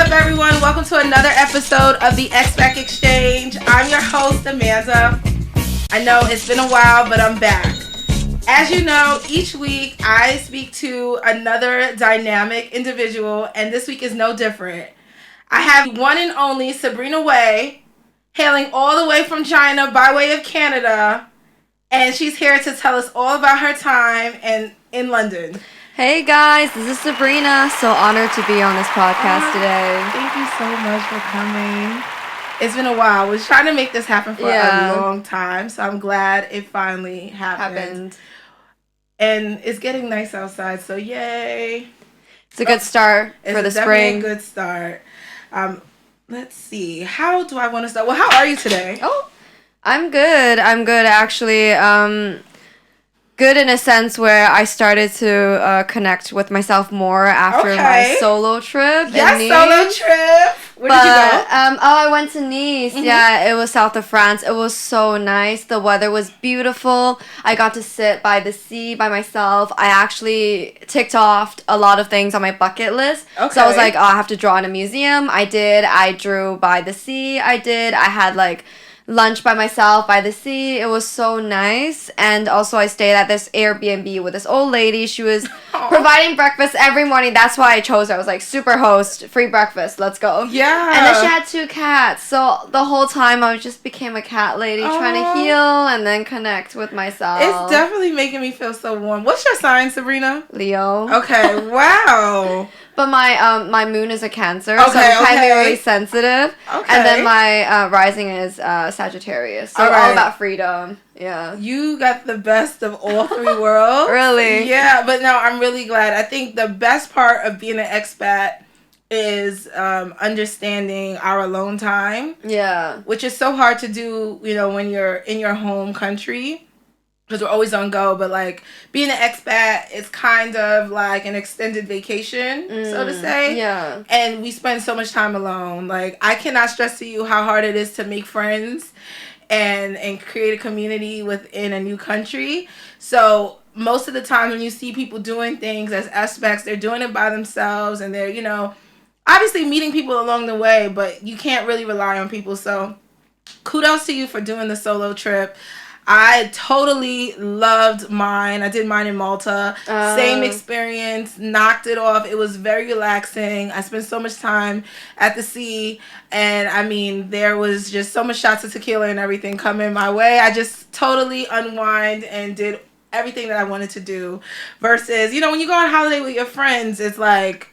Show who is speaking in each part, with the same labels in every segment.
Speaker 1: up, everyone? Welcome to another episode of the Xpat Exchange. I'm your host, Amanda. I know it's been a while, but I'm back. As you know, each week I speak to another dynamic individual, and this week is no different. I have one and only Sabrina Wai, hailing all the way from China by way of Canada, and she's here to tell us all about her time in London.
Speaker 2: Hey guys, this is Sabrina. So honored to be on this podcast today.
Speaker 1: Thank you so much for coming. It's been a while. I was trying to make this happen for a long time, so I'm glad it finally happened. And it's getting nice outside, so yay.
Speaker 2: It's a good start for the spring.
Speaker 1: It's a good start. Let's see. How do I want to start? Well, how are you today?
Speaker 2: Oh, I'm good. I'm good, actually. Good in a sense where I started to connect with myself more after my solo trip.
Speaker 1: Yes, solo trip. Where did you go?
Speaker 2: I went to Nice. Mm-hmm. Yeah, it was south of France. It was so nice. The weather was beautiful. I got to sit by the sea by myself. I actually ticked off a lot of things on my bucket list. Okay. So I was like, oh, I have to draw in a museum. I did. I drew by the sea. I had like lunch by myself by the sea. It was so nice. And also I stayed at this Airbnb with this old lady. She was providing breakfast every morning. That's why I chose her. I was like, super host, free breakfast, let's go.
Speaker 1: Yeah.
Speaker 2: And then she had 2 cats. So the whole time I just became a cat lady trying to heal and then connect with myself.
Speaker 1: It's definitely making me feel so warm. What's your sign, Sabrina?
Speaker 2: Leo.
Speaker 1: Okay, wow.
Speaker 2: But my moon is a Cancer, so I'm kind of really sensitive. Okay. And then my rising is Sagittarius, so all about freedom. Yeah.
Speaker 1: You got the best of all 3 worlds.
Speaker 2: Really?
Speaker 1: Yeah, but no, I'm really glad. I think the best part of being an expat is understanding our alone time.
Speaker 2: Yeah.
Speaker 1: Which is so hard to do, when you're in your home country. Because we're always on go, but like being an expat is kind of like an extended vacation, so to say.
Speaker 2: Yeah.
Speaker 1: And we spend so much time alone. Like, I cannot stress to you how hard it is to make friends and create a community within a new country. So most of the time when you see people doing things as expats, they're doing it by themselves, and they're, obviously meeting people along the way, but you can't really rely on people. So kudos to you for doing the solo trip. I totally loved mine. I did mine in Malta. Same experience. Knocked it off. It was very relaxing. I spent so much time at the sea. And, I mean, there was just so much shots of tequila and everything coming my way. I just totally unwind and did everything that I wanted to do. Versus, when you go on holiday with your friends, it's like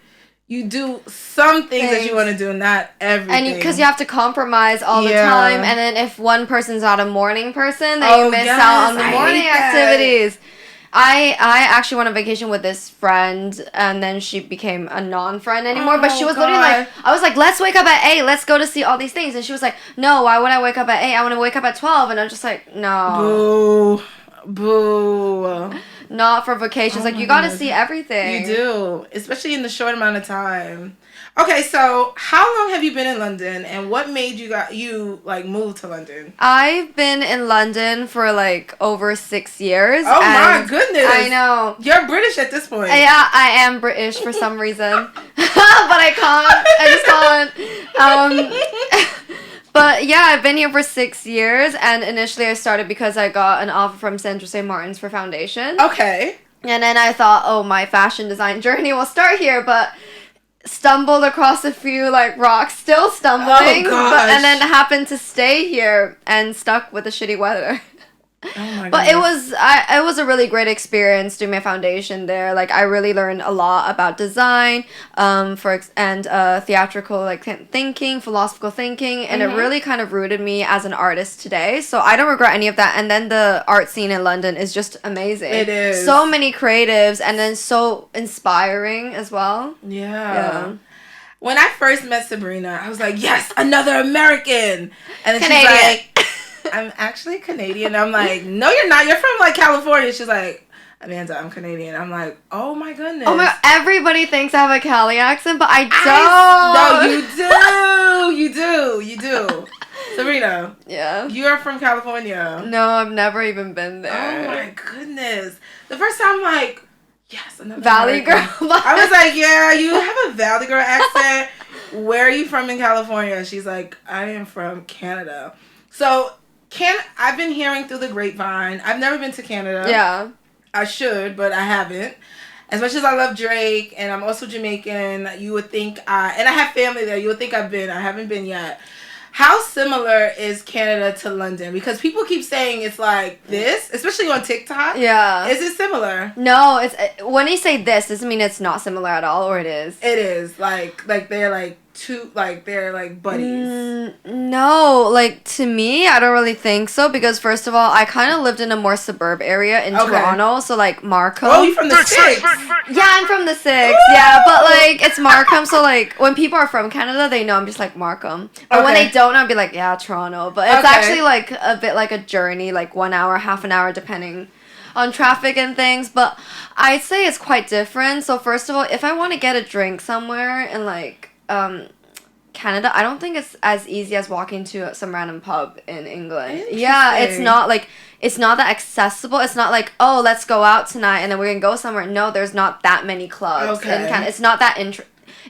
Speaker 1: you do some things that you want to do, not everything.
Speaker 2: And because you have to compromise all the time. And then if one person's not a morning person, then you miss out on the morning activities. I actually went on vacation with this friend, and then she became a non-friend anymore. But she was literally like, I was like, let's wake up at 8. Let's go to see all these things. And she was like, no, why would I wake up at 8? I want to wake up at 12. And I'm just like, no.
Speaker 1: Boo.
Speaker 2: Not for vacations. Like, you got to see everything.
Speaker 1: You do. Especially in the short amount of time. Okay, so how long have you been in London, and what made you move to London?
Speaker 2: I've been in London for over 6 years.
Speaker 1: Oh my goodness!
Speaker 2: I know.
Speaker 1: You're British at this point.
Speaker 2: Yeah, I am British for some reason, but I just can't. But yeah, I've been here for 6 years, and initially I started because I got an offer from Central St. Martin's for foundation.
Speaker 1: Okay.
Speaker 2: And then I thought, my fashion design journey will start here, but stumbled across a few rocks, still stumbling.
Speaker 1: Oh gosh.
Speaker 2: And then happened to stay here and stuck with the shitty weather.
Speaker 1: Oh my
Speaker 2: but it was a really great experience doing my foundation there. I really learned a lot about design, theatrical thinking, philosophical thinking, and it really kind of rooted me as an artist today. So I don't regret any of that. And then the art scene in London is just amazing.
Speaker 1: It is.
Speaker 2: So many creatives, and then so inspiring as well.
Speaker 1: Yeah. When I first met Sabrina, I was like, yes, another American. And then
Speaker 2: Canadian.
Speaker 1: she's like, I'm actually Canadian. I'm like, no, you're not. You're from California. She's like, Amanda, I'm Canadian. I'm like, oh my goodness.
Speaker 2: Oh my! Everybody thinks I have a Cali accent, but I
Speaker 1: don't. No, you do. You do. Sabrina.
Speaker 2: Yeah.
Speaker 1: You are from California.
Speaker 2: No, I've never even been there.
Speaker 1: Oh my goodness. The first time, yes, another
Speaker 2: Valley
Speaker 1: American.
Speaker 2: girl.
Speaker 1: I was like, yeah, you have a Valley girl accent. where are you from in California? She's like, I am from Canada. So, I've been hearing through the grapevine. I've never been to Canada.
Speaker 2: Yeah.
Speaker 1: I should, but I haven't. As much as I love Drake, and I'm also Jamaican, you would think and I have family there, you would think I've been. I haven't been yet. How similar is Canada to London? Because people keep saying it's like this, especially on TikTok.
Speaker 2: Yeah.
Speaker 1: Is it similar?
Speaker 2: No, it's when you say this, doesn't mean it's not similar at all, or it is.
Speaker 1: It is. Like they're like they're like buddies.
Speaker 2: No, like to me, I don't really think so because first of all, I kind of lived in a more suburb area in Toronto, so like Markham.
Speaker 1: Oh, you from the six?
Speaker 2: Yeah, I'm from the six. Yeah, but like it's Markham, so like when people are from Canada, they know I'm just like Markham. But when they don't, I'll be like, yeah, Toronto. But it's actually like a bit like a journey, like 1 hour, half an hour, depending on traffic and things. But I'd say it's quite different. So first of all, if I want to get a drink somewhere in like Canada, I don't think it's as easy as walking to some random pub in England. Yeah, it's not that accessible. It's not like, oh, let's go out tonight and then we're gonna go somewhere. No, there's not that many clubs in Canada. It's not that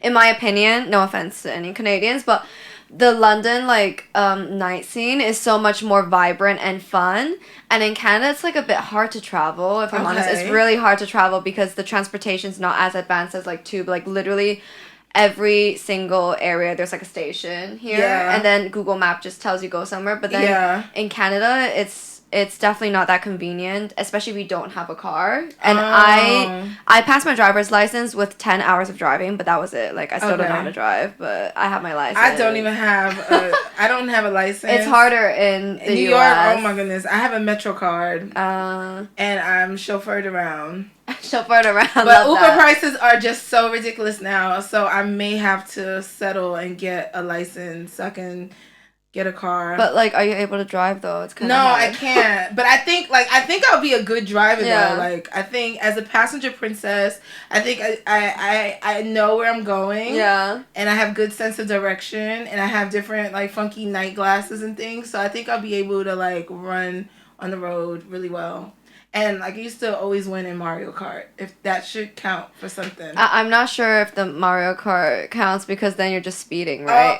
Speaker 2: in my opinion, no offense to any Canadians, but the London night scene is so much more vibrant and fun. And in Canada, it's like a bit hard to travel. If I'm honest, it's really hard to travel because the transportation's not as advanced as like tube. Like literally every single area there's like a station here, and then Google Map just tells you go somewhere. But then in Canada, it's definitely not that convenient, especially if you don't have a car. And I passed my driver's license with 10 hours of driving, but that was it. Like I still don't know how to drive, but I have my license.
Speaker 1: I don't have a license.
Speaker 2: It's harder in the
Speaker 1: New
Speaker 2: US.
Speaker 1: York. Oh my goodness, I have a Metro card, and I'm chauffeured around. But Uber prices are just so ridiculous now, so I may have to settle and get a license so I can get a car.
Speaker 2: But like, are you able to drive though? It's kind of
Speaker 1: hard. I can't. But I think I'll be a good driver though. Like I think as a passenger princess, I think I know where I'm going. Yeah. And I have good sense of direction, and I have different like funky night glasses and things. So I think I'll be able to like run on the road really well. And like I used to always win in Mario Kart, if that should count for something.
Speaker 2: I'm not sure if the Mario Kart counts because then you're just speeding, right?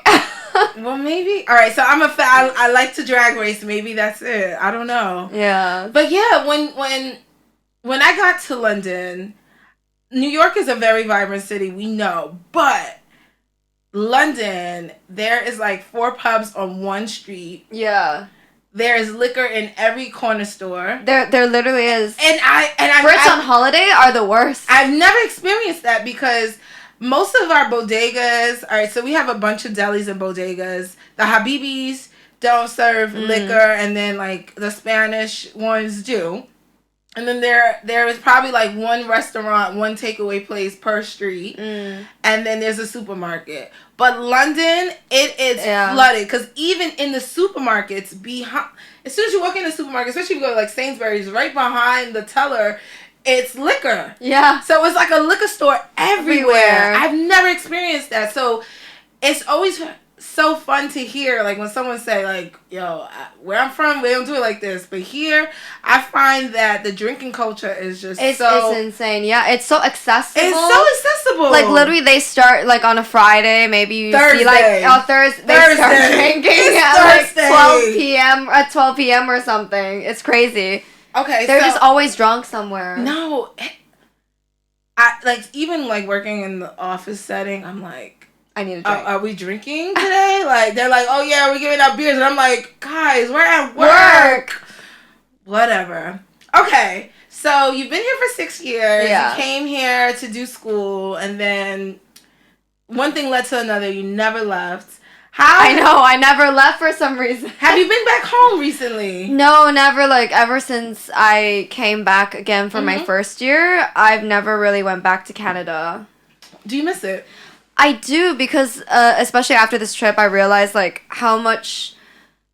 Speaker 1: Well, maybe. All right, so I'm a fan. I like to drag race. Maybe that's it. I don't know. Yeah. But yeah, when I got to London, New York is a very vibrant city. We know, but London, there is like 4 pubs on one street. Yeah. There is liquor in every corner store.
Speaker 2: There literally is.
Speaker 1: And
Speaker 2: Brits on holiday are the worst.
Speaker 1: I've never experienced that because most of our bodegas, all right, so we have a bunch of delis and bodegas. The Habibis don't serve liquor, and then like the Spanish ones do. And then there is probably like one restaurant, one takeaway place per street, and then there's a supermarket. But London, it is flooded because even in the supermarkets, as soon as you walk in the supermarket, especially if you go to like Sainsbury's, right behind the teller, it's liquor. Yeah. So it's like a liquor store everywhere. I've never experienced that. So it's always so fun to hear, like when someone say like, yo, where I'm from, we don't do it like this, but here I find that the drinking culture is just
Speaker 2: it's insane. Yeah, it's so accessible.
Speaker 1: Like
Speaker 2: literally they start like on a Friday, maybe you see like Thursday they start drinking at like 12 p.m. or something. It's crazy. Okay, they're just always drunk somewhere.
Speaker 1: No, I like even like working in the office setting, I'm like,
Speaker 2: I need a drink.
Speaker 1: Are we drinking today? Like, they're like, oh yeah, we're giving out beers. And I'm like, guys, we're at work. Whatever. Okay, so you've been here for 6 years. Yeah. You came here to do school, and then one thing led to another. You never left.
Speaker 2: I know, I never left for some reason.
Speaker 1: Have you been back home recently?
Speaker 2: No, never. Like, ever since I came back again for my first year, I've never really went back to Canada.
Speaker 1: Do you miss it?
Speaker 2: I do, because especially after this trip, I realized like how much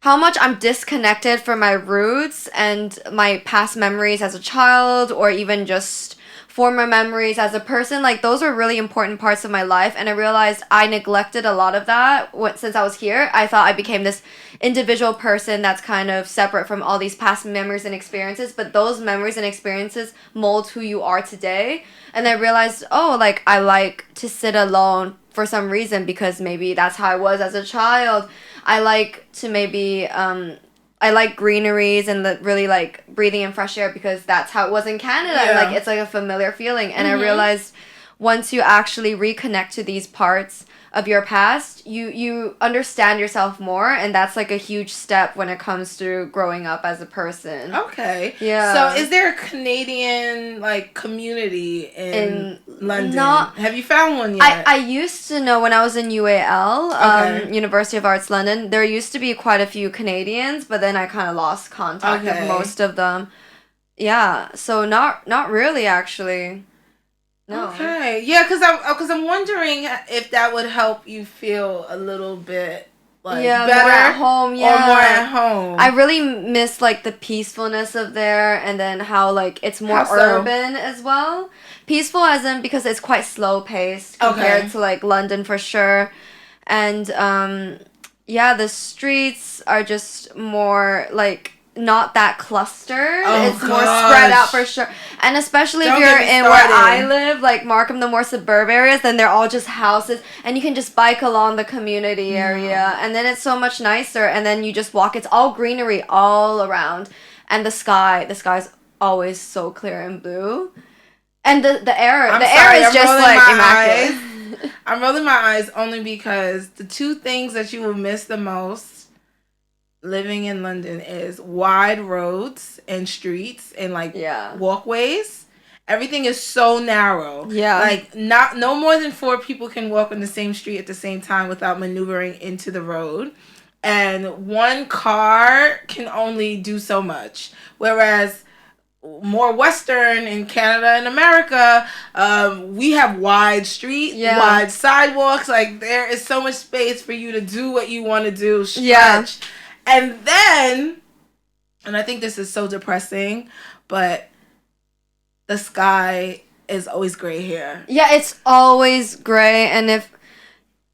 Speaker 2: I'm disconnected from my roots and my past memories as a child, or even just former memories as a person, like those are really important parts of my life, and I realized I neglected a lot of that since I was here. I thought I became this individual person that's kind of separate from all these past memories and experiences, but those memories and experiences mold who you are today. And I realized, oh, like I like to sit alone for some reason because maybe that's how I was as a child. I like to maybe I like greeneries and really like breathing in fresh air because that's how it was in Canada.
Speaker 1: Yeah.
Speaker 2: Like it's like a familiar feeling. And I realized once you actually reconnect to these parts of your past, you understand yourself more, and that's like a huge step when it comes to growing up as a person.
Speaker 1: Okay.
Speaker 2: Yeah.
Speaker 1: So is there a Canadian like community in London? Have you found one yet?
Speaker 2: I used to know when I was in UAL, University of Arts London, there used to be quite a few Canadians, but then I kind of lost contact with most of them. Yeah, so not really actually. No.
Speaker 1: Okay. Yeah, because I'm wondering if that would help you feel a little bit like better
Speaker 2: more at home. Yeah,
Speaker 1: or more at home.
Speaker 2: I really miss like the peacefulness of there, and then how like it's more urban as well. Peaceful as in because it's quite slow paced compared to like London for sure, and yeah, the streets are just more like not that clustered. It's more spread out for sure. And especially if you're in where I live, like Markham, the more suburb areas, then they're all just houses and you can just bike along the community area. And then it's so much nicer. And then you just walk. It's all greenery all around. And the sky's always so clear and blue. And the air is just like immaculate.
Speaker 1: I'm rolling my eyes only because the two things that you will miss the most living in London is wide roads and streets and like walkways. Everything is so narrow. Yeah. Like no more than 4 people can walk on the same street at the same time without maneuvering into the road. And one car can only do so much. Whereas more Western in Canada and America, we have wide streets, wide sidewalks. Like there is so much space for you to do what you want to do, stretch. Yeah. And then, and I think this is so depressing, but the sky is always gray here.
Speaker 2: Yeah, it's always gray, and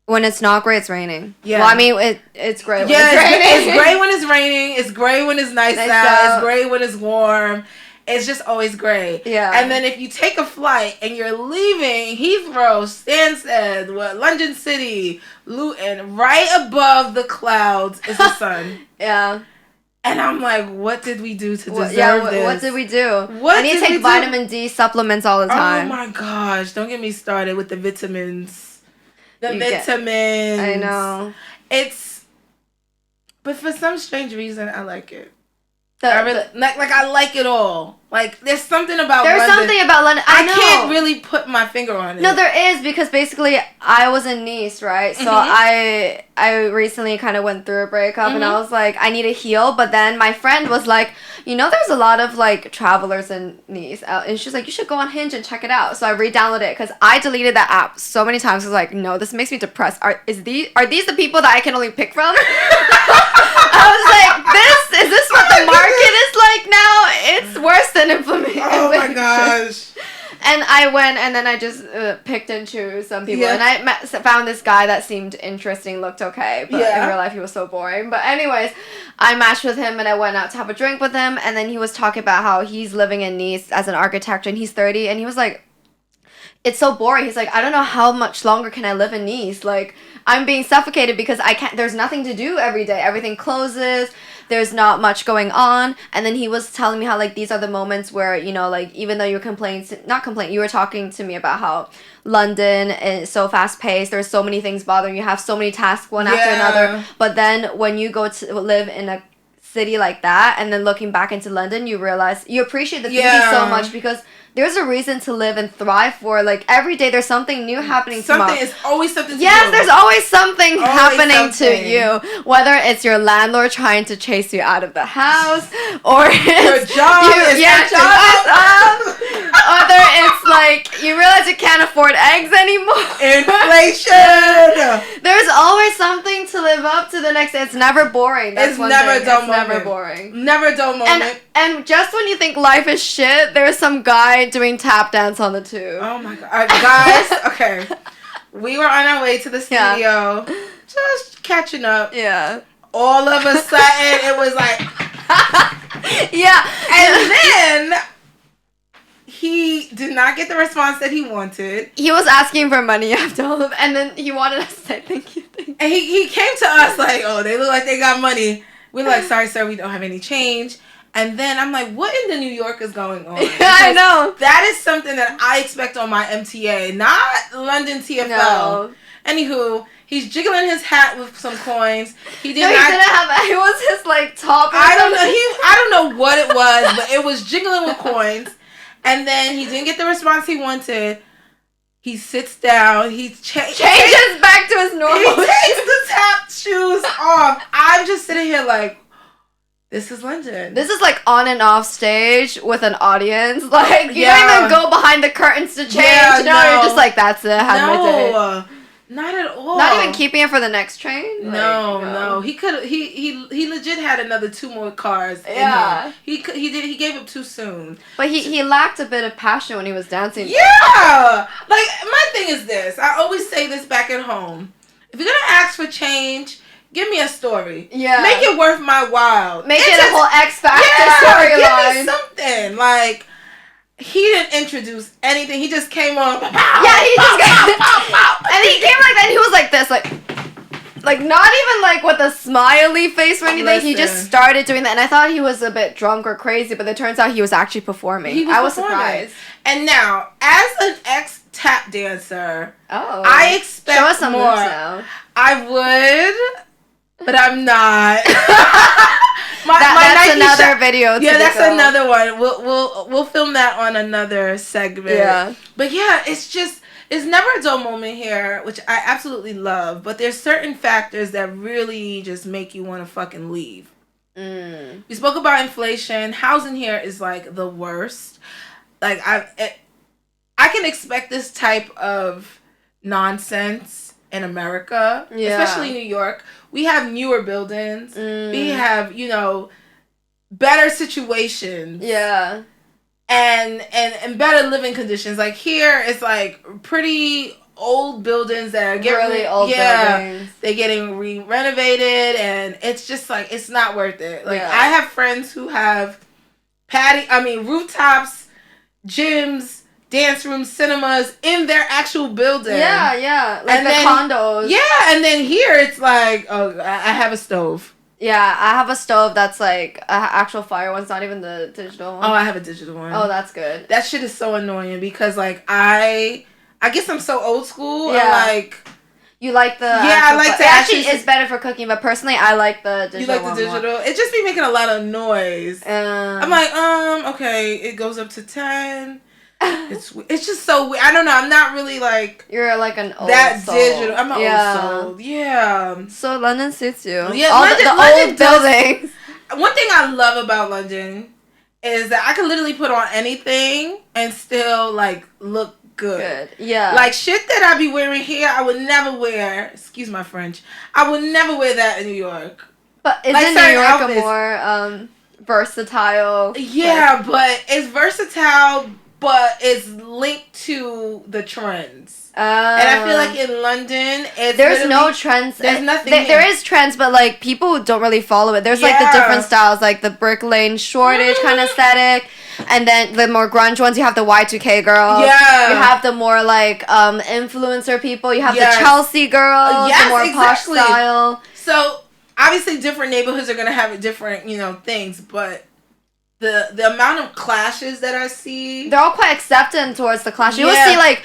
Speaker 2: when it's not gray, it's raining. Yeah. Well, I mean, it's gray when it's raining.
Speaker 1: It's gray when it's raining. It's gray when it's nice out. It's gray when it's warm. It's just always gray. Yeah. And then if you take a flight and you're leaving Heathrow, Stansted, London City, Luton, right above the clouds is the sun. Yeah. And I'm like, what did we do to deserve this?
Speaker 2: What did we do? I need to take vitamin D supplements all the time.
Speaker 1: Oh my gosh. Don't get me started with the vitamins. Vitamins.
Speaker 2: I know.
Speaker 1: But for some strange reason, I like it. I like it all. Like there's something about London.
Speaker 2: I know.
Speaker 1: Can't really put my finger on it.
Speaker 2: No, there is, because basically I was in Nice, right? So I recently kind of went through a breakup and I was like, I need to heal. But then my friend was like, there's a lot of like travelers in Nice, and she's like, you should go on Hinge and check it out. So I re-downloaded it because I deleted that app so many times. I was like, no, this makes me depressed. Are these the people that I can only pick from? I was like, is this what the market is like now? It's worse than inflammation.
Speaker 1: Oh my gosh.
Speaker 2: And I went and then I just picked and chose some people. Yeah. And I found this guy that seemed interesting, looked okay. But in real life, he was so boring. But anyways, I matched with him and I went out to have a drink with him. And then he was talking about how he's living in Nice as an architect and he's 30. And he was like, it's so boring. He's like, I don't know how much longer can I live in Nice. Like, I'm being suffocated because there's nothing to do every day. Everything closes. There's not much going on. And then he was telling me how, like, these are the moments where, like, even though you were talking to me about how London is so fast-paced. There's so many things bothering you. You have so many tasks one after another. But then when you go to live in a city like that and then looking back into London, you realize you appreciate the beauty so much because there's a reason to live and thrive for. Like, every day there's something new happening tomorrow.
Speaker 1: There's always something to do.
Speaker 2: Yes, there's always something happening to you. Whether it's your landlord trying to chase you out of the house, or
Speaker 1: your job is up.
Speaker 2: Whether it's like, you realize you can't afford eggs anymore.
Speaker 1: Inflation.
Speaker 2: There's always something to live up to the next day. It's never boring. That's
Speaker 1: it's never a dull moment.
Speaker 2: Never boring.
Speaker 1: Never a dull moment.
Speaker 2: And just when you think life is shit, there's some guy doing tap dance on the tube.
Speaker 1: Oh my god, guys. Okay, we were on our way to the studio, just catching up.
Speaker 2: Yeah.
Speaker 1: All of a sudden, it was like,
Speaker 2: yeah,
Speaker 1: and then he did not get the response that he wanted.
Speaker 2: He was asking for money after all of, and then he wanted us to say thank you.
Speaker 1: And he came to us like, oh, they look like they got money. We're like, sorry, sir, we don't have any change. And then I'm like, what in the New York is going on?
Speaker 2: Yeah, I know.
Speaker 1: That is something that I expect on my MTA, not London TFL. No. Anywho, he's jiggling his hat with some coins. He didn't have.
Speaker 2: It was his like top.
Speaker 1: I don't know what it was, but it was jiggling with coins. And then he didn't get the response he wanted. He sits down. He changes
Speaker 2: back to his normal.
Speaker 1: He takes the tap shoes off. I'm just sitting here like, this is London.
Speaker 2: This is like on and off stage with an audience. Like, you don't even go behind the curtains to change.
Speaker 1: Yeah,
Speaker 2: no, you're just like, that's it. Had my day.
Speaker 1: Not at all.
Speaker 2: Not even keeping it for the next train.
Speaker 1: No. He could. He legit had another 2 more cars.
Speaker 2: Yeah.
Speaker 1: He gave up too soon.
Speaker 2: But he lacked a bit of passion when he was dancing.
Speaker 1: Yeah. Like, my thing is this. I always say this back at home. If you're gonna ask for change, give me a story.
Speaker 2: Yeah.
Speaker 1: Make it worth my while.
Speaker 2: Make it a whole Xpat storyline.
Speaker 1: Give me something. Like, he didn't introduce anything. He just came on.
Speaker 2: Yeah, he just and he came like that. And he was like this, like not even like with a smiley face or anything. Listen. He just started doing that, and I thought he was a bit drunk or crazy, but it turns out he was actually performing. I was surprised.
Speaker 1: And now, as an ex-tap dancer,
Speaker 2: I
Speaker 1: expect
Speaker 2: show us some
Speaker 1: more.
Speaker 2: Moves now.
Speaker 1: I would, but I'm not.
Speaker 2: That's another video.
Speaker 1: Yeah, that's another one. We'll film that on another segment.
Speaker 2: Yeah.
Speaker 1: But yeah, it's never a dull moment here, which I absolutely love. But there's certain factors that really just make you want to fucking leave. We spoke about inflation. Housing here is like the worst. Like I can expect this type of nonsense in America, especially New York. We have newer buildings. We have, better situations. Yeah. And better living conditions. Like here, it's like pretty old buildings that are getting
Speaker 2: really old buildings.
Speaker 1: They're getting renovated, and it's just like it's not worth it. Like I have friends who have rooftops, gyms, dance rooms, cinemas in their actual building.
Speaker 2: Yeah. Like the condos.
Speaker 1: Yeah, and then here it's like, oh, I have a stove.
Speaker 2: Yeah, I have a stove that's like an actual fire one. It's not even the digital one.
Speaker 1: Oh, I have a digital one.
Speaker 2: Oh, that's good.
Speaker 1: That shit is so annoying because like I guess I'm so old school. Yeah. Like
Speaker 2: you like the
Speaker 1: I like to
Speaker 2: actually it's better for cooking, but personally I like the digital.
Speaker 1: You like the digital? More. It just be making a lot of noise. I'm like, okay, it goes up to 10. It's just so weird. I don't know. I'm not really like
Speaker 2: you're like an old soul.
Speaker 1: Digital. I'm an old soul. Yeah.
Speaker 2: So London suits you.
Speaker 1: Yeah,
Speaker 2: all the old buildings.
Speaker 1: One thing I love about London is that I can literally put on anything and still like look good. Yeah. Like shit that I be wearing here, I would never wear. Excuse my French. I would never wear that in New York.
Speaker 2: But isn't New York a more versatile?
Speaker 1: Yeah, but it's versatile. But it's linked to the trends. And I feel like in London,
Speaker 2: there's no trends.
Speaker 1: There's nothing.
Speaker 2: There is trends, but like people don't really follow it. There's like the different styles, like the Brick Lane shortage kind of aesthetic, and then the more grunge ones. You have the Y2K girls. Yeah. You have the more like influencer people. You have the Chelsea girls. The more posh style.
Speaker 1: So obviously, different neighborhoods are gonna have different things, but. The amount of clashes that I see,
Speaker 2: they're all quite accepting towards the clash. You will see like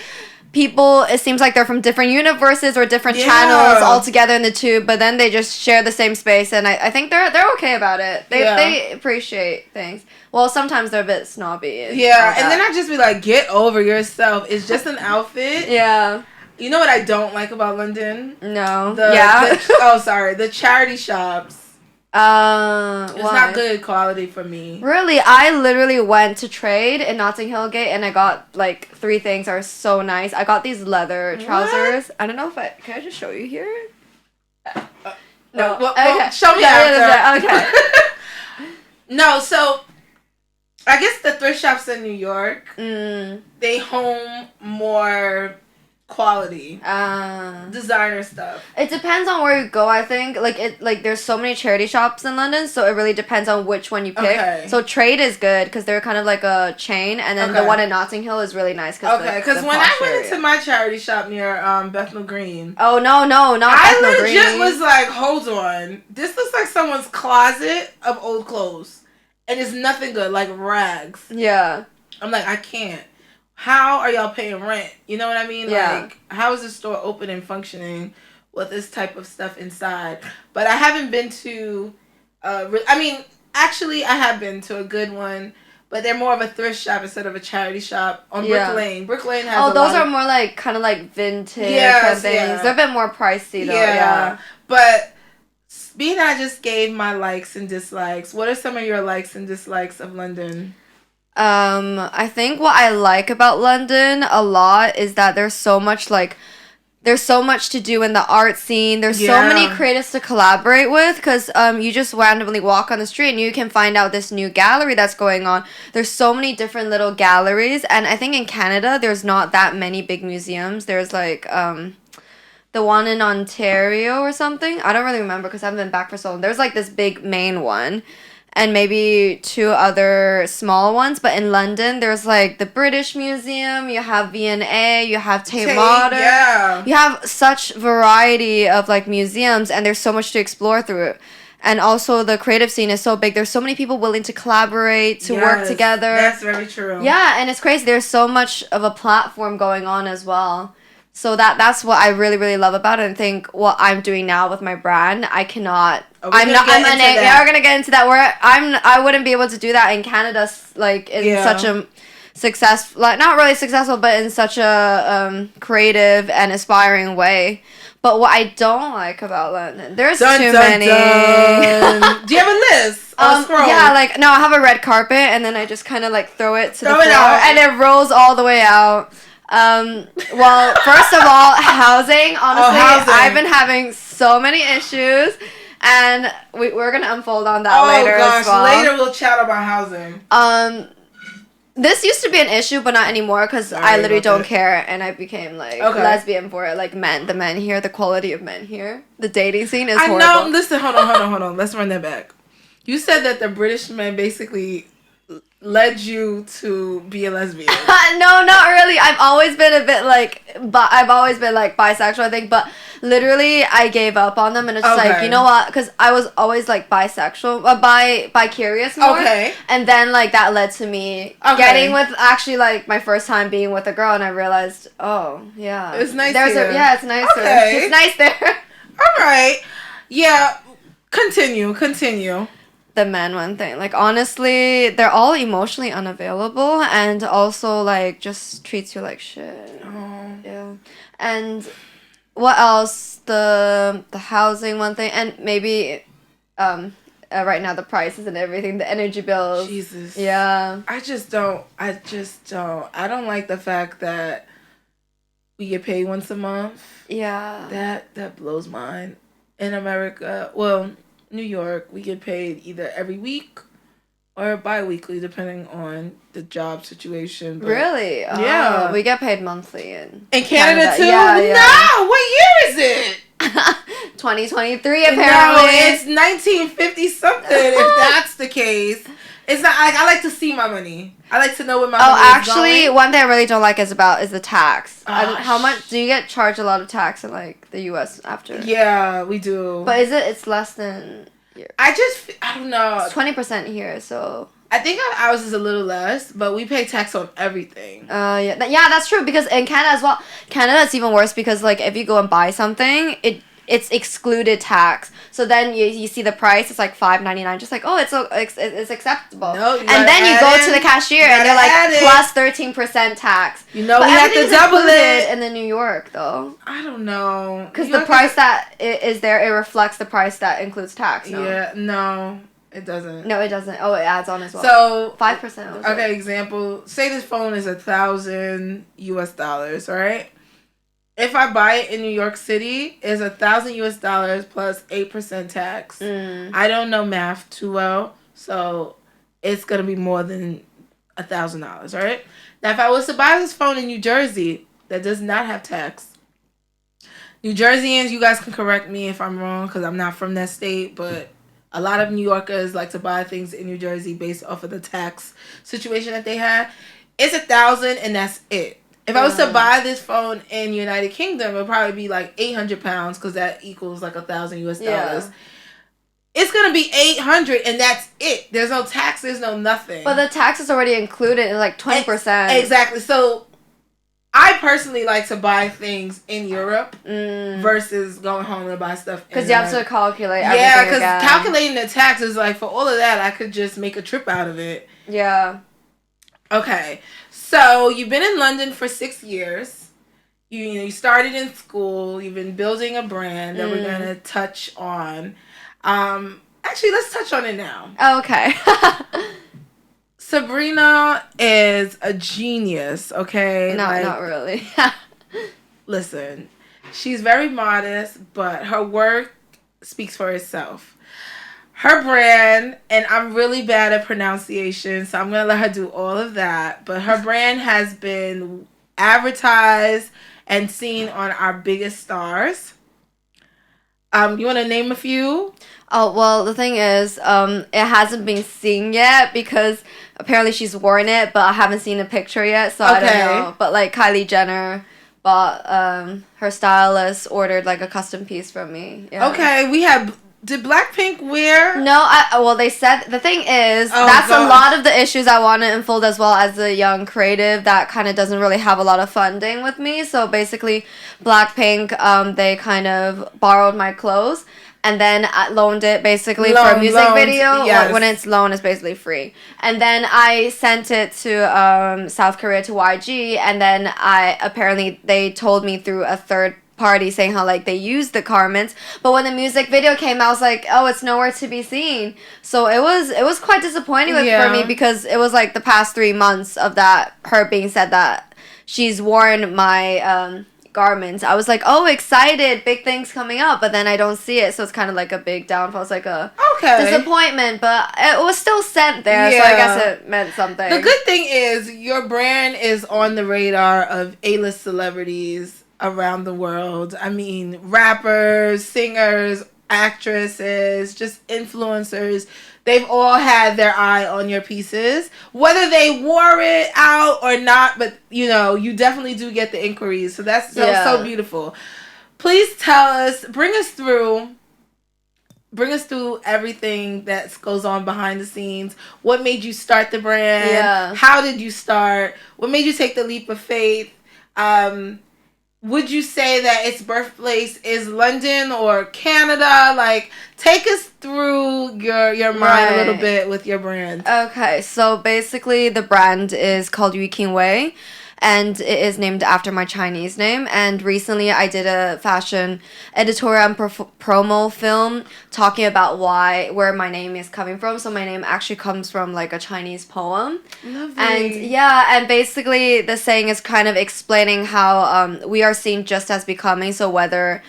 Speaker 2: people. It seems like they're from different universes or different channels all together in the tube, but then they just share the same space, and I think they're okay about it. They appreciate things. Well, sometimes they're a bit snobby.
Speaker 1: Yeah, and then I just be like, get over yourself. It's just an outfit. Yeah. You know what I don't like about London?
Speaker 2: No.
Speaker 1: The charity shops. It's
Speaker 2: Why?
Speaker 1: not good quality for me.
Speaker 2: Really, I literally went to trade in Notting Hill Gate and I got like 3 things that are so nice. I got these leather trousers. I don't know if can I just show you here? No.
Speaker 1: Well, show me
Speaker 2: after. Okay.
Speaker 1: No, so I guess the thrift shops in New York, they home more quality designer stuff.
Speaker 2: It depends on where you go. I think like there's so many charity shops in London, so it really depends on which one you pick.
Speaker 1: Okay.
Speaker 2: So Trade is good because they're kind of like a chain, and then the one in Notting Hill is really nice because
Speaker 1: when I went into my charity shop near Bethnal Green,
Speaker 2: not Bethnal Green.
Speaker 1: I legit was like, hold on, this looks like someone's closet of old clothes, and it's nothing good, like rags.
Speaker 2: Yeah,
Speaker 1: I'm like, I can't. How are y'all paying rent? You know what I mean?
Speaker 2: Yeah.
Speaker 1: Like, how is the store open and functioning with this type of stuff inside? But I haven't been to, actually, I have been to a good one, but they're more of a thrift shop instead of a charity shop on Brick Lane. Brick Lane has
Speaker 2: those are more like kind of like vintage kind of things. Yeah. They're a bit more pricey though. Yeah.
Speaker 1: But being that I just gave my likes and dislikes, what are some of your likes and dislikes of London?
Speaker 2: I think what I like about London a lot is that there's so much to do in the art scene. There's so many creatives to collaborate with because you just randomly walk on the street and you can find out this new gallery that's going on. There's so many different little galleries, and I think in Canada there's not that many big museums. There's like the one in Ontario or something. I don't really remember because I haven't been back for so long. There's like this big main one. And maybe 2 other small ones, but in London there's like the British Museum, you have V&A, you have Tate Modern.
Speaker 1: Yeah.
Speaker 2: You have such variety of like museums, and there's so much to explore through it. And also the creative scene is so big. There's so many people willing to collaborate, to work together.
Speaker 1: That's very true.
Speaker 2: Yeah, and it's crazy. There's so much of a platform going on as well. So that's what I really, really love about it. And think what I'm doing now with my brand, I cannot. We're gonna get into that. I wouldn't be able to do that in Canada, like in such a successful, like not really successful, but in such a creative and aspiring way. But what I don't like about London, there's too many.
Speaker 1: Do you have a list?
Speaker 2: Yeah, like no, I have a red carpet, and then I just kind of like throw it to the floor, and it rolls all the way out. Well, first of all, housing. Honestly, I've been having so many issues, and we're gonna unfold on that later. Oh gosh, as well.
Speaker 1: Later we'll chat about housing.
Speaker 2: This used to be an issue, but not anymore because I literally don't care, and I became like lesbian for it. Like the men here, the quality of men here, the dating scene is horrible.
Speaker 1: I know. Listen, hold on. Let's run that back. You said that the British men basically led you to be a lesbian.
Speaker 2: No, not really. I've always been a bit like, but I've always been like bisexual, I think. But literally, I gave up on them, and it's like, you know what? Because I was always like bisexual, bi-curious more. Okay. And then like that led to me getting with actually like my first time being with a girl, and I realized, oh yeah,
Speaker 1: it's nice.
Speaker 2: It's nicer. Okay. It's nice there.
Speaker 1: All right. Yeah. Continue.
Speaker 2: The men one thing, like honestly, they're all emotionally unavailable, and also like just treats you like shit. Yeah. And what else? The housing one thing, and maybe right now the prices and everything, the energy bills.
Speaker 1: Jesus.
Speaker 2: Yeah.
Speaker 1: I don't like the fact that we get paid once a month.
Speaker 2: Yeah.
Speaker 1: That blows mine. In America, well, New York, we get paid either every week or bi-weekly, depending on the job situation. But
Speaker 2: really?
Speaker 1: Yeah.
Speaker 2: We get paid monthly in
Speaker 1: Canada too?
Speaker 2: Yeah.
Speaker 1: No! What year is it?
Speaker 2: 2023, apparently.
Speaker 1: No, it's 1950 something, if that's the case. It's not. I like to see my money. I like to know where my money is going.
Speaker 2: Actually, one thing I really don't like is the tax. How much do you get charged a lot of tax in like the U.S. after?
Speaker 1: Yeah, we do.
Speaker 2: But it's less than here.
Speaker 1: I don't know.
Speaker 2: It's 20% here, so.
Speaker 1: I think ours is a little less, but we pay tax on everything.
Speaker 2: Yeah, that's true because in Canada as well. Canada it's even worse because like if you go and buy something, it's excluded tax. So then you see the price, it's like $5.99. Just like, oh, it's acceptable.
Speaker 1: No,
Speaker 2: and then you go to the cashier and they're like plus 13% tax.
Speaker 1: You know,
Speaker 2: but
Speaker 1: we have to double it
Speaker 2: in the New York though.
Speaker 1: I don't know,
Speaker 2: because the price that is there, it reflects the price that includes tax. No?
Speaker 1: Yeah, no. It doesn't.
Speaker 2: No, it doesn't. Oh, it adds on as well.
Speaker 1: So
Speaker 2: 5%.
Speaker 1: Okay, example. Say this phone is $1,000 US, right? If I buy it in New York City, it's $1,000 US plus 8% tax. I don't know math too well, so it's gonna be more than $1,000, right? Now, if I was to buy this phone in New Jersey, that does not have tax. New Jerseyans, you guys can correct me if I'm wrong, because I'm not from that state, but a lot of New Yorkers like to buy things in New Jersey based off of the tax situation that they had. It's $1,000 and that's it. If I was to buy this phone in United Kingdom, it would probably be like 800 pounds because that equals like $1,000 US. Yeah. It's gonna be 800 and that's it. There's no tax. There's no nothing.
Speaker 2: But the tax is already included in like 20%.
Speaker 1: Exactly. So I personally like to buy things in Europe versus going home and buy stuff.
Speaker 2: Because you have to calculate everything.
Speaker 1: Yeah, because calculating the taxes, like for all of that, I could just make a trip out of it.
Speaker 2: Yeah.
Speaker 1: Okay, so you've been in London for 6 years. You started in school. You've been building a brand that we're gonna touch on. Actually, let's touch on it now.
Speaker 2: Okay.
Speaker 1: Sabrina is a genius, okay?
Speaker 2: No, not really.
Speaker 1: Listen, she's very modest, but her work speaks for itself. Her brand, and I'm really bad at pronunciation, so I'm going to let her do all of that, but her brand has been advertised and seen on our biggest stars. You want to name a few?
Speaker 2: Oh, well, the thing is, it hasn't been seen yet because apparently she's worn it, but I haven't seen a picture yet, so I don't know. But, like, Kylie Jenner bought, her stylist ordered, like, a custom piece from me. Yeah.
Speaker 1: Okay, we have... Did Blackpink wear?
Speaker 2: No, well, they said... The thing is, that's a lot of the issues I want to unfold as well as a young creative that kind of doesn't really have a lot of funding with me. So, basically, Blackpink, they kind of borrowed my clothes. And then I loaned it basically for a music video. Yes. When it's loaned, it's basically free. And then I sent it to South Korea to YG. And then apparently they told me through a third party saying how like they used the garments. But when the music video came, I was like, oh, it's nowhere to be seen. So it was quite disappointing for me because it was like the past 3 months of that, her being said that she's worn my... garments. I was like, oh, excited, big things coming up, but then I don't see it, so it's kind of like a big downfall. It's like a disappointment, but it was still sent there, so I guess it meant something.
Speaker 1: The good thing is your brand is on the radar of A-list celebrities around the world. I mean, rappers, singers, actresses, just influencers. They've all had their eye on your pieces, whether they wore it out or not. But you definitely do get the inquiries, so that's so beautiful. Please tell us, bring us through everything that goes on behind the scenes. What made you start the brand?
Speaker 2: Yeah.
Speaker 1: How did you start? What made you take the leap of faith? Would you say that its birthplace is London or Canada? Like, take us through your mind a little bit with your brand.
Speaker 2: Okay, so basically the brand is called YUE QING WEI, and it is named after my Chinese name. And recently I did a fashion editorial and promo film talking about where my name is coming from. So my name actually comes from like a Chinese poem.
Speaker 1: Lovely.
Speaker 2: And basically the saying is kind of explaining how we are seen just as becoming. So whether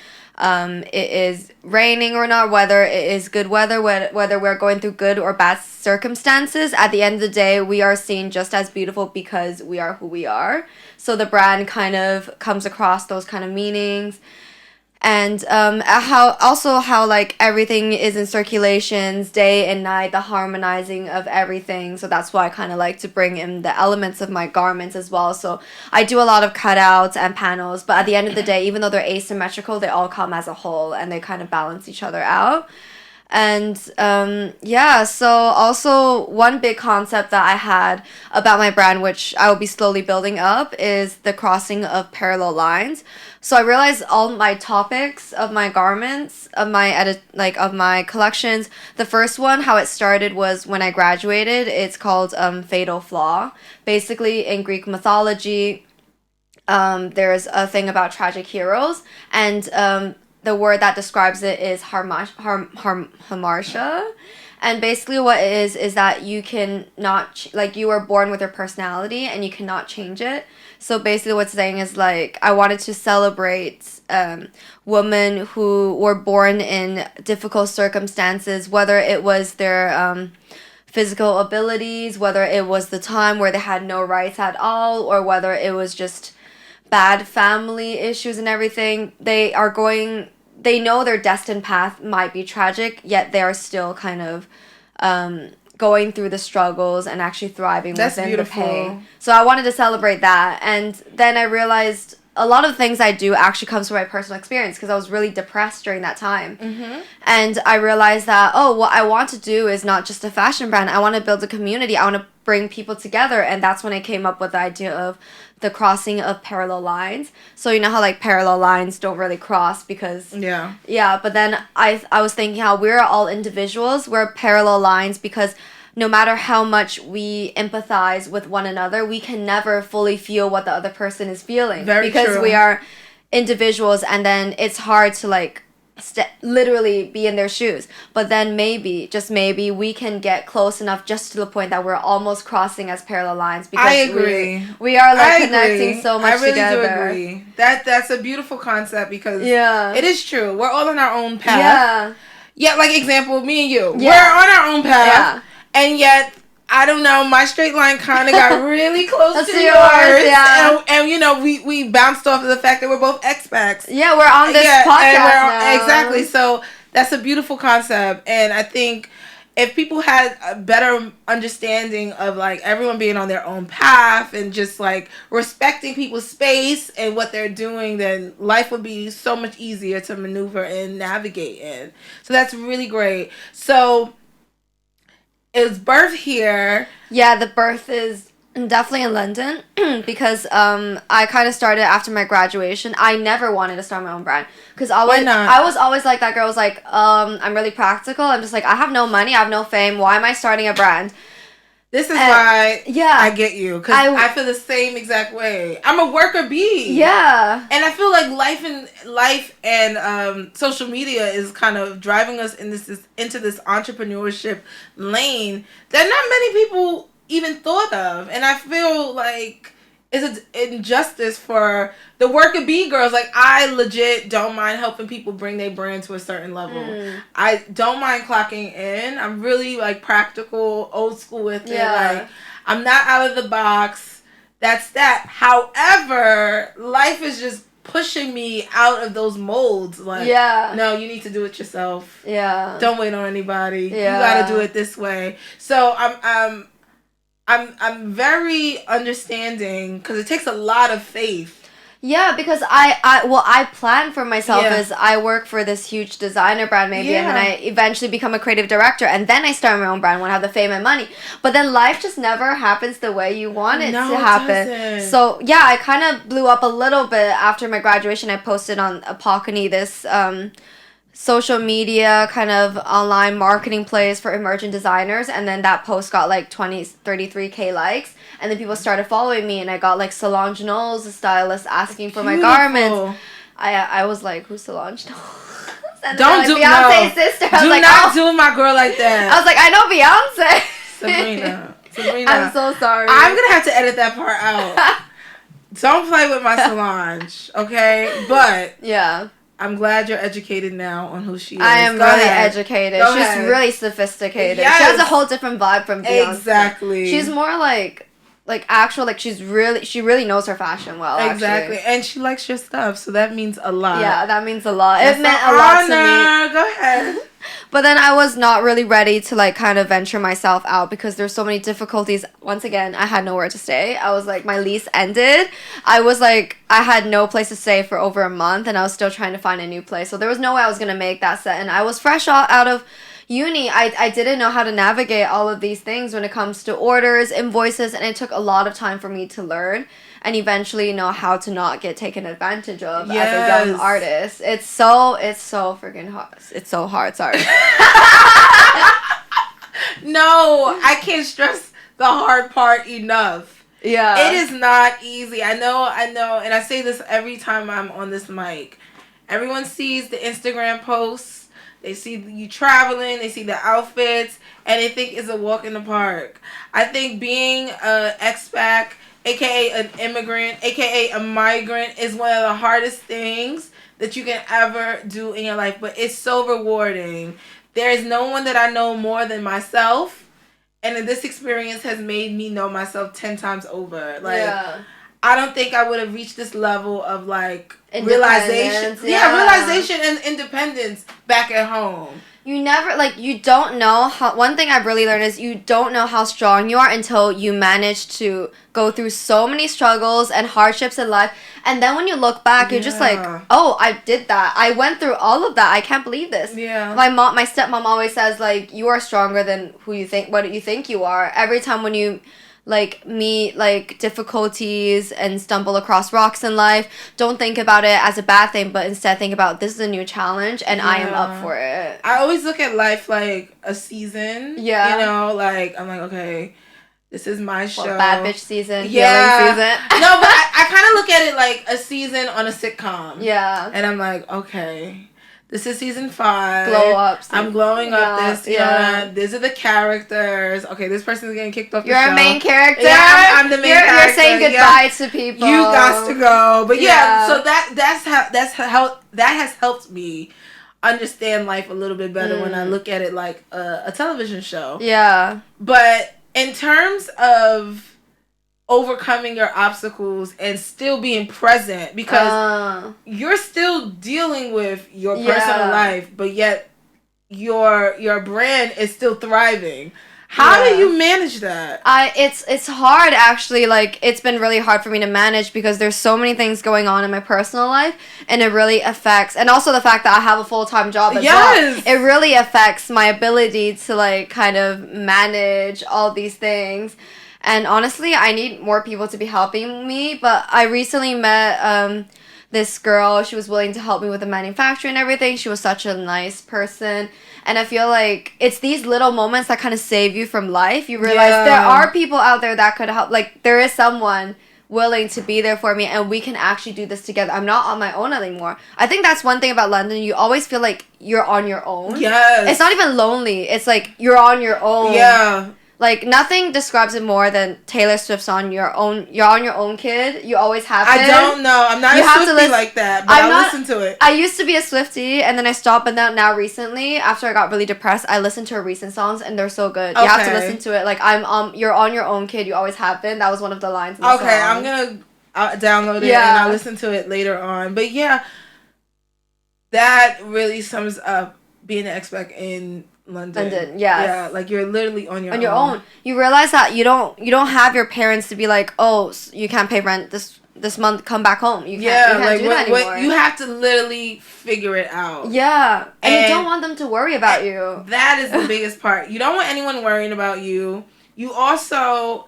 Speaker 2: it is raining or not, whether it is good weather, whether we're going through good or bad circumstances, at the end of the day, we are seen just as beautiful because we are who we are. So the brand kind of comes across those kind of meanings. And how like everything is in circulations day and night, the harmonizing of everything. So that's why I kind of like to bring in the elements of my garments as well. So I do a lot of cutouts and panels, but at the end of the day, even though they're asymmetrical, they all come as a whole and they kind of balance each other out. And so also one big concept that I had about my brand, which I will be slowly building up, is the crossing of parallel lines. So I realized all my topics of my garments, of my of my collections. The first one, how it started, was when I graduated. It's called Fatal Flaw. Basically, in Greek mythology, there's a thing about tragic heroes, and the word that describes it is hamartia. And basically what it is that you can not, you are born with your personality and you cannot change it. So basically what's saying is, like, I wanted to celebrate women who were born in difficult circumstances, whether it was their physical abilities, whether it was the time where they had no rights at all, or whether it was just bad family issues and everything. They know their destined path might be tragic, yet they are still kind of going through the struggles and actually thriving within the pain. So I wanted to celebrate that. And then I realized a lot of the things I do actually comes from my personal experience, because I was really depressed during that time. Mm-hmm. And I realized that, what I want to do is not just a fashion brand. I want to build a community. I want to bring people together. And that's when I came up with the idea of the crossing of parallel lines. So you know how, like, parallel lines don't really cross because... Yeah, but then I was thinking how we're all individuals. We're parallel lines because no matter how much we empathize with one another, we can never fully feel what the other person is feeling. Because we are individuals, and then it's hard to, like, literally be in their shoes. But then maybe, just maybe, we can get close enough just to the point that we're almost crossing as parallel lines. Because
Speaker 1: I agree.
Speaker 2: We are, like, connecting so much together.
Speaker 1: I really do agree. That's a beautiful concept, because it is true. We're all on our own path. Yeah, like, example, me and you. Yeah. We're on our own path. Yeah. And yet, I don't know, my straight line kind of got really close to yours. Yeah. And you know, we bounced off of the fact that we're both expats.
Speaker 2: Yeah, we're on this podcast now.
Speaker 1: Exactly. So that's a beautiful concept. And I think if people had a better understanding of, like, everyone being on their own path and just, like, respecting people's space and what they're doing, then life would be so much easier to maneuver and navigate in. So that's really great. So... is birth here?
Speaker 2: Yeah, the birth is definitely in London because I kind of started after my graduation. I never wanted to start my own brand because
Speaker 1: why not?
Speaker 2: I was always like that girl. Was like, I'm really practical. I'm just like, I have no money, I have no fame. Why am I starting a brand?
Speaker 1: This is why I get you, because I feel the same exact way. I'm a worker bee. Yeah. And I feel like life and social media is kind of driving us into this entrepreneurship lane that not many people even thought of. And I feel like it's an injustice for the worker bee girls. Like, I legit don't mind helping people bring their brand to a certain level. I don't mind clocking in. I'm really, like, practical, old school with it. Like, I'm not out of the box. That's that. However, life is just pushing me out of those molds. Like, no, you need to do it yourself. Yeah. Don't wait on anybody. Yeah. You gotta do it this way. So I'm very understanding, because it takes a lot of faith.
Speaker 2: Yeah, because I plan for myself as I work for this huge designer brand maybe, and then I eventually become a creative director, and then I start my own brand when I have the fame and money. But then life just never happens the way you want it to happen. Doesn't. So yeah, I kind of blew up a little bit after my graduation. I posted on Apocony, this social media kind of online marketing place for emerging designers, and then that post got like 33k likes, and then people started following me, and I got like Solange Knowles, a stylist, asking for my garments. I was like, who's Solange Knowles?
Speaker 1: Don't do Beyonce's sister. I was like, not do my girl like that.
Speaker 2: I was like, I know Beyonce.
Speaker 1: Sabrina.
Speaker 2: I'm so sorry.
Speaker 1: I'm gonna have to edit that part out. Don't play with my Solange, okay? But yeah, I'm glad you're educated now on who she is.
Speaker 2: I am educated. She's really sophisticated. Yes. She has a whole different vibe from Beyonce. Exactly. She's more like actual, like she really knows her fashion well.
Speaker 1: Exactly.
Speaker 2: Actually.
Speaker 1: And she likes your stuff, so that means a lot.
Speaker 2: Yeah, that means a lot. It meant a lot to me.
Speaker 1: Go ahead.
Speaker 2: But then I was not really ready to like kind of venture myself out because there's so many difficulties. Once again, I had nowhere to stay. I was like, my lease ended. I was like, I had no place to stay for over a month, and I was still trying to find a new place. So there was no way I was gonna make that set. And I was fresh out of uni, I didn't know how to navigate all of these things when it comes to orders, invoices, and it took a lot of time for me to learn and eventually know how to not get taken advantage of as a young artist. It's so freaking hard. It's so hard, sorry.
Speaker 1: No, I can't stress the hard part enough.
Speaker 2: Yeah.
Speaker 1: It is not easy. I know, and I say this every time I'm on this mic. Everyone sees the Instagram posts. They see you traveling, they see the outfits, and they think it's a walk in the park. I think being an expat, aka an immigrant, aka a migrant, is one of the hardest things that you can ever do in your life. But it's so rewarding. There is no one that I know more than myself, and this experience has made me know myself 10 times over. Like, I don't think I would have reached this level of like realization. Realization and independence back at home.
Speaker 2: You never, like, you don't know how, one thing I've really learned is you don't know how strong you are until you manage to go through so many struggles and hardships in life. And then when you look back, you're just like, oh, I did that. I went through all of that. I can't believe this.
Speaker 1: Yeah.
Speaker 2: My stepmom always says, like, you are stronger than what you think you are. Every time when you like meet like difficulties and stumble across rocks in life, don't think about it as a bad thing, but instead think about this is a new challenge and I am up for it.
Speaker 1: I always look at life like a season. Yeah. You know, like I'm like, okay, this is my show.
Speaker 2: Bad bitch season. Yeah. Healing season.
Speaker 1: No, but I kind of look at it like a season on a sitcom.
Speaker 2: Yeah.
Speaker 1: And I'm like, okay, this is season 5.
Speaker 2: Glow up.
Speaker 1: I'm glowing up this. You know, these are the characters. Okay, this person's getting kicked off the show.
Speaker 2: You're a main character.
Speaker 1: Yeah, I'm the main character.
Speaker 2: You're saying goodbye to people.
Speaker 1: You got to go. But so that has helped me understand life a little bit better when I look at it like a television show.
Speaker 2: Yeah.
Speaker 1: But in terms of overcoming your obstacles and still being present, because you're still dealing with your personal life, but yet your brand is still thriving. How do you manage that?
Speaker 2: It's hard, actually. Like, it's been really hard for me to manage because there's so many things going on in my personal life, and it really affects, and also the fact that I have a full-time job as well. It really affects my ability to like kind of manage all these things. And honestly, I need more people to be helping me. But I recently met this girl. She was willing to help me with the manufacturing and everything. She was such a nice person. And I feel like it's these little moments that kind of save you from life. You realize there are people out there that could help. Like, there is someone willing to be there for me, and we can actually do this together. I'm not on my own anymore. I think that's one thing about London. You always feel like you're on your own. Yes. It's not even lonely. It's like you're on your own. Yeah. Like, nothing describes it more than Taylor Swift's on your own. You're on your own, kid. You always have been.
Speaker 1: I don't know. I'm not a Swiftie like that, but I listen to it.
Speaker 2: I used to be a Swiftie, and then I stopped. But now recently, after I got really depressed, I listened to her recent songs, and they're so good. You have to listen to it. Like, you're on your own, kid. You always have been. That was one of the lines in the song.
Speaker 1: I'm gonna download it and I'll listen to it later on. But yeah, that really sums up being an expat in London, yes. Yeah, like you're literally on your own.
Speaker 2: You realize that you don't have your parents to be like, oh, you can't pay rent this month, come back home. You can't do that anymore.
Speaker 1: You have to literally figure it out.
Speaker 2: Yeah, and you don't want them to worry about you.
Speaker 1: That is the biggest part. You don't want anyone worrying about you. You also,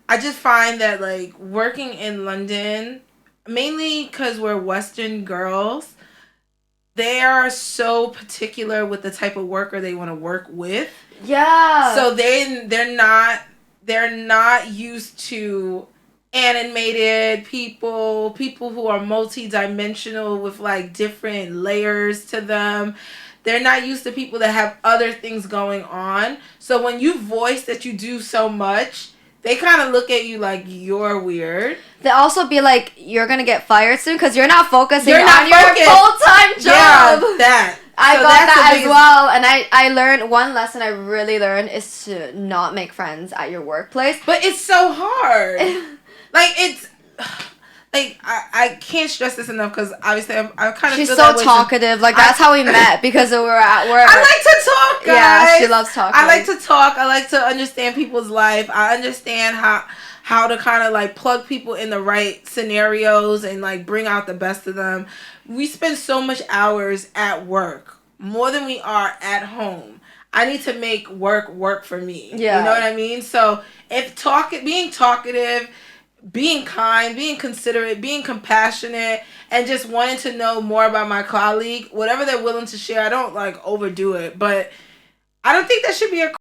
Speaker 1: I just find that like working in London, mainly because we're Western girls, they are so particular with the type of worker they want to work with. Yeah. So they're not used to animated people who are multi-dimensional with like different layers to them. They're not used to people that have other things going on. So when you voice that you do so much, they kind of look at you like you're weird.
Speaker 2: They also be like, you're going to get fired soon because you're not focusing on your full-time job.
Speaker 1: Yeah, that.
Speaker 2: I got that as well. And I learned, one lesson I really learned is to not make friends at your workplace.
Speaker 1: But it's so hard. Like, it's... Like, I can't stress this enough because obviously I kind of
Speaker 2: She's so talkative. Like, that's how we met because we were at work.
Speaker 1: I like to talk, guys.
Speaker 2: Yeah, she loves talking.
Speaker 1: I like to talk. I like to understand people's life. I understand how to kind of, like, plug people in the right scenarios and, like, bring out the best of them. We spend so much hours at work, more than we are at home. I need to make work for me.
Speaker 2: Yeah.
Speaker 1: You know what I mean? So if being talkative, being kind, being considerate, being compassionate, and just wanting to know more about my colleague, whatever they're willing to share, I don't like overdo it, but I don't think that should be a